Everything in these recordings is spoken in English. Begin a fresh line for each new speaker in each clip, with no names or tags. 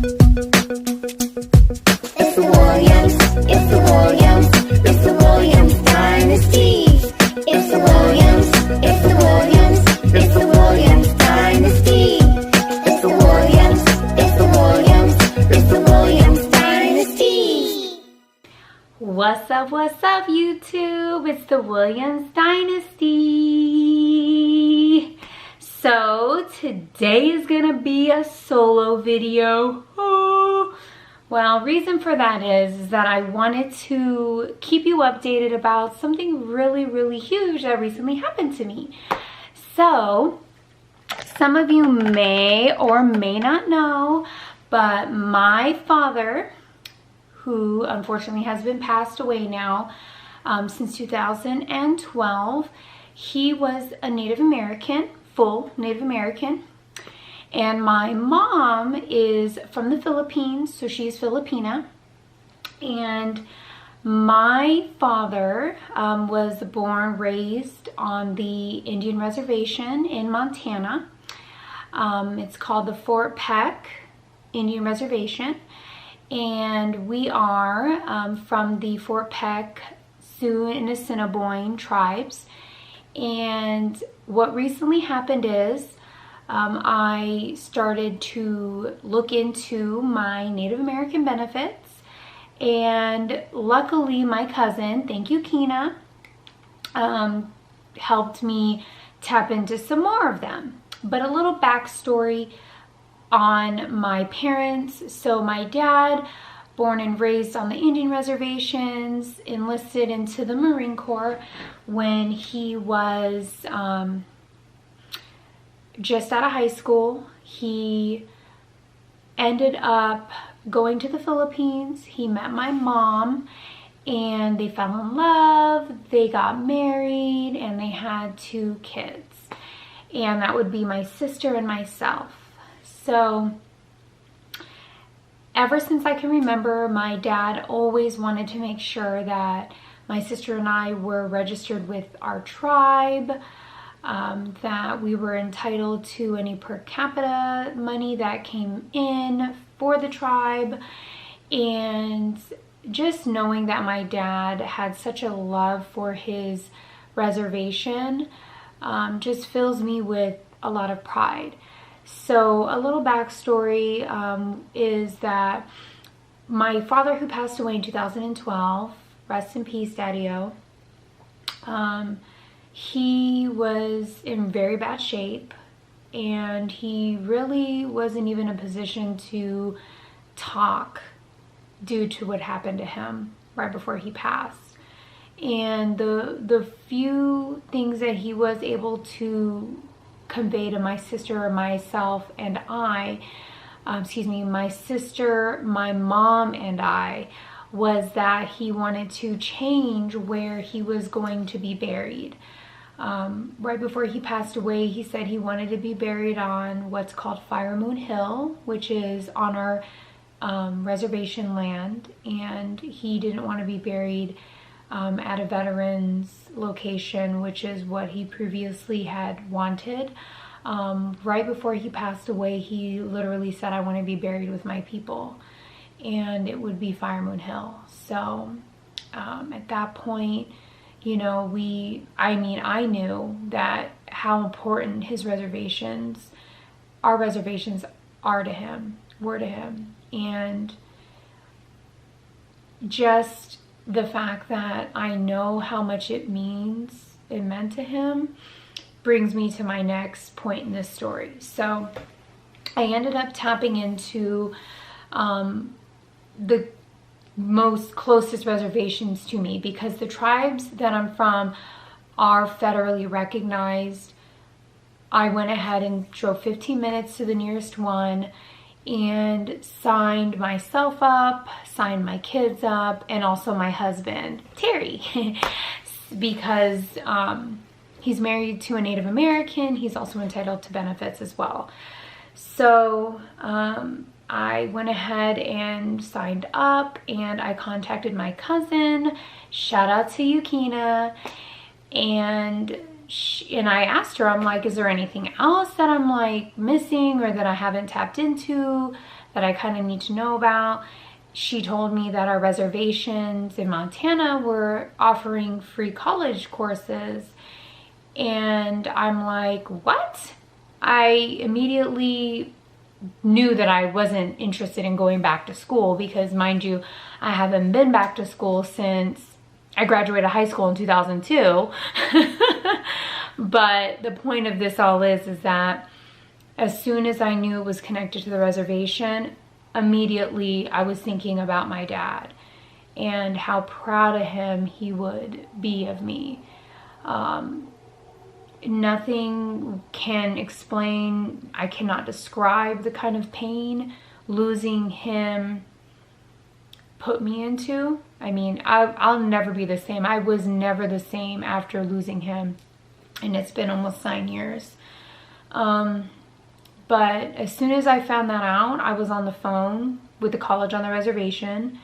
It's the Williams, it's the Williams, it's the Williams Dynasty. It's the Williams, it's the Williams, it's the Williams Dynasty. It's the Williams, it's the Williams, it's the Williams Dynasty.
What's up, YouTube? It's the Williams Dynasty. So today is gonna be a solo video. Well, reason for that is that I wanted to keep you updated about something really huge that recently happened to me. So some of you may or may not know, but my father, who unfortunately has been passed away now since 2012, he was a Native American, full Native American. And my mom is from the Philippines, so she's Filipina. And my father was born, raised on the Indian reservation in Montana. It's called the Fort Peck Indian Reservation. And we are from the Fort Peck, Sioux, and Assiniboine tribes. And what recently happened is I started to look into my Native American benefits, and luckily my cousin, thank you Kina, helped me tap into some more of them. But a little backstory on my parents. So my dad, born and raised on the Indian reservations, enlisted into the Marine Corps when he was just out of high school. He ended up going to the Philippines. He met my mom and they fell in love. They got married and they had 2 kids. And that would be my sister and myself. So ever since I can remember, my dad always wanted to make sure that my sister and I were registered with our tribe, that we were entitled to any per capita money that came in for the tribe. And just knowing that my dad had such a love for his reservation just fills me with a lot of pride. So a little backstory is that my father, who passed away in 2012, rest in peace, Daddy-O, he was in very bad shape, and he really wasn't even in a position to talk due to what happened to him right before he passed. And the few things that he was able to convey to my sister, myself, and I, my sister, my mom, and I, was that he wanted to change where he was going to be buried. Right before he passed away, he said he wanted to be buried on what's called Fire Moon Hill, which is on our reservation land, and he didn't want to be buried at a veterans location, which is what he previously had wanted. Right before he passed away, he literally said, I want to be buried with my people, and it would be Fire Moon Hill. So at that point, you know, I knew that how important his reservations, our reservations were to him, and just the fact that I know how much it meant to him brings me to my next point in this story. So I ended up tapping into the most closest reservations to me, because the tribes that I'm from are federally recognized. I went ahead and drove 15 minutes to the nearest one and signed myself up, signed my kids up, and also my husband, Terry, because he's married to a Native American. He's also entitled to benefits as well. So I went ahead and signed up, and I contacted my cousin, shout out to Yukina, and I asked her, I'm like, is there anything else that I'm like missing or that I haven't tapped into that I kind of need to know about. She told me that our reservations in Montana were offering free college courses. And I'm like, what? I immediately knew that I wasn't interested in going back to school because, mind you, I haven't been back to school since I graduated high school in 2002. But the point of this all is that as soon as I knew it was connected to the reservation, immediately I was thinking about my dad and how proud of him he would be of me. Nothing can explain, I cannot describe the kind of pain losing him put me into. I mean, I'll never be the same. I was never the same after losing him, and it's been almost 9 years. But as soon as I found that out, I was on the phone with the college on the reservation,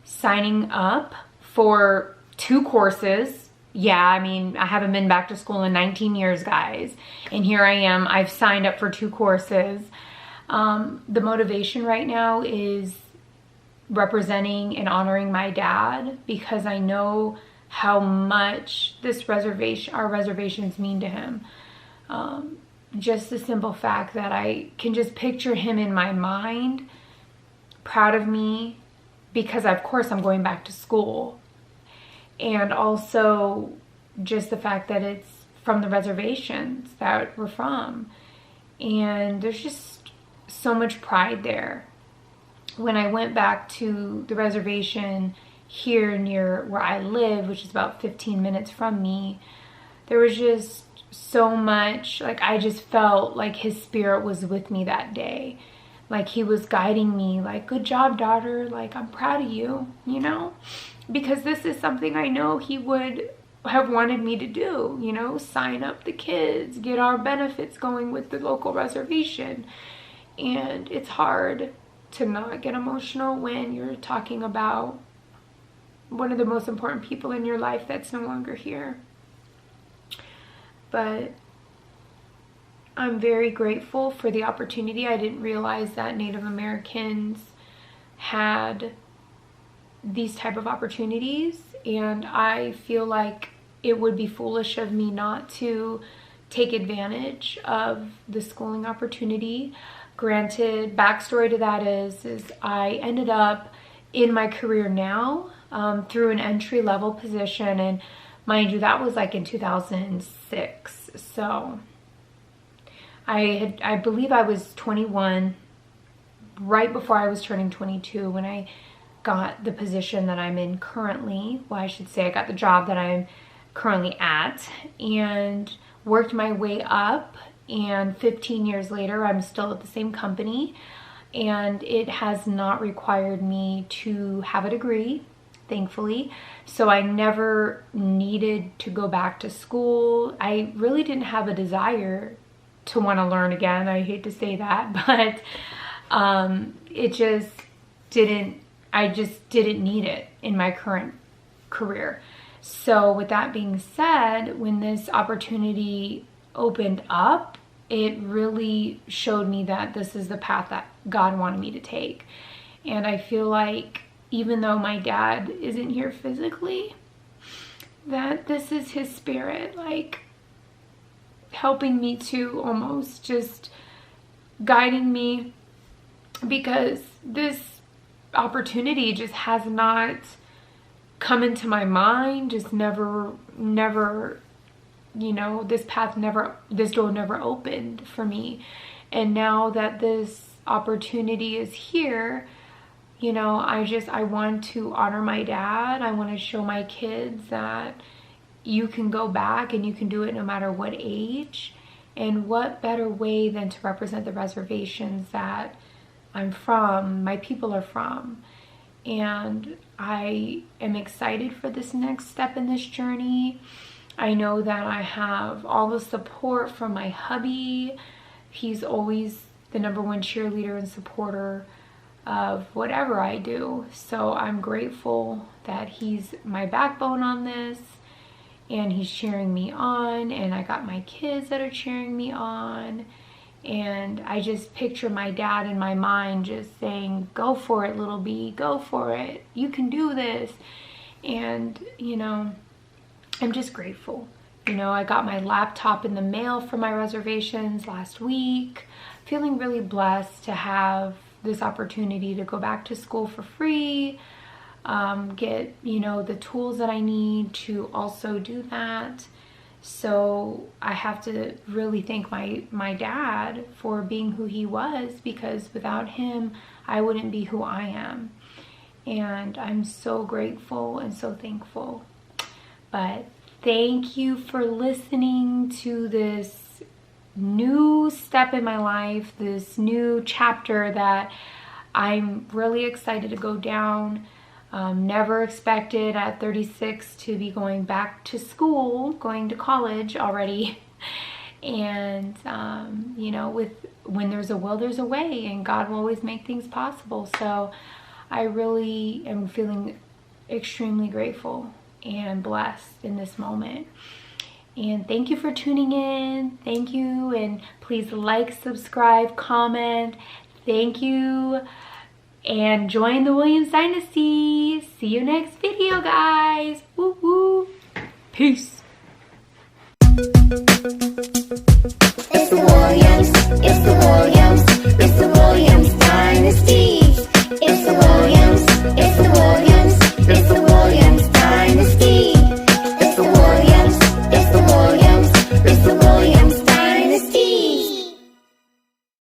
signing up for 2 courses. Yeah, I mean, I haven't been back to school in 19 years, guys. And here I am, I've signed up for 2 courses. The motivation right now is representing and honoring my dad, because I know how much our reservations mean to him. Just the simple fact that I can just picture him in my mind, proud of me, because of course I'm going back to school. And also just the fact that it's from the reservations that we're from. And there's just so much pride there. When I went back to the reservation here near where I live, which is about 15 minutes from me, there was just so much, like, I just felt like his spirit was with me that day. Like he was guiding me, like, good job, daughter, like, I'm proud of you, you know? Because this is something I know he would have wanted me to do, you know, sign up the kids, get our benefits going with the local reservation. And it's hard to not get emotional when you're talking about one of the most important people in your life that's no longer here. But I'm very grateful for the opportunity. I didn't realize that Native Americans had these type of opportunities, and I feel like it would be foolish of me not to take advantage of the schooling opportunity. Granted, backstory to that is I ended up in my career now through an entry-level position, and mind you, that was like in 2006. So I believe I was 21 right before I was turning 22 when I got the position that I'm in currently. Well, I should say I got the job that I'm currently at, and worked my way up. And 15 years later, I'm still at the same company, and it has not required me to have a degree, thankfully. So I never needed to go back to school. I really didn't have a desire to want to learn again. I hate to say that, but it just didn't, I just didn't need it in my current career. So with that being said, when this opportunity opened up, it really showed me that this is the path that God wanted me to take. And I feel like even though my dad isn't here physically, that this is his spirit, like helping me to almost just guiding me, because this opportunity just has not come into my mind, just never, you know, this door never opened for me. And now that this opportunity is here, you know, I want to honor my dad. I want to show my kids that you can go back and you can do it no matter what age. And what better way than to represent the reservations that I'm from, my people are from. And I am excited for this next step in this journey. I know that I have all the support from my hubby. He's always the #1 cheerleader and supporter of whatever I do. So I'm grateful that he's my backbone on this, and he's cheering me on, and I got my kids that are cheering me on. And I just picture my dad in my mind just saying, go for it, little B, go for it. You can do this. And, you know, I'm just grateful. You know, I got my laptop in the mail for my reservations last week. Feeling really blessed to have this opportunity to go back to school for free, get, you know, the tools that I need to also do that. So I have to really thank my dad for being who he was, because without him, I wouldn't be who I am. And I'm so grateful and so thankful. But thank you for listening to this new step in my life, this new chapter that I'm really excited to go down. Never expected at 36 to be going back to school, going to college already. And, you know, when there's a will, there's a way, and God will always make things possible. So I really am feeling extremely grateful and blessed in this moment. And thank you for tuning in. Thank you. And please like, subscribe, comment. Thank you. And join the Williams Dynasty. See you next video, guys. Woo woo. Peace.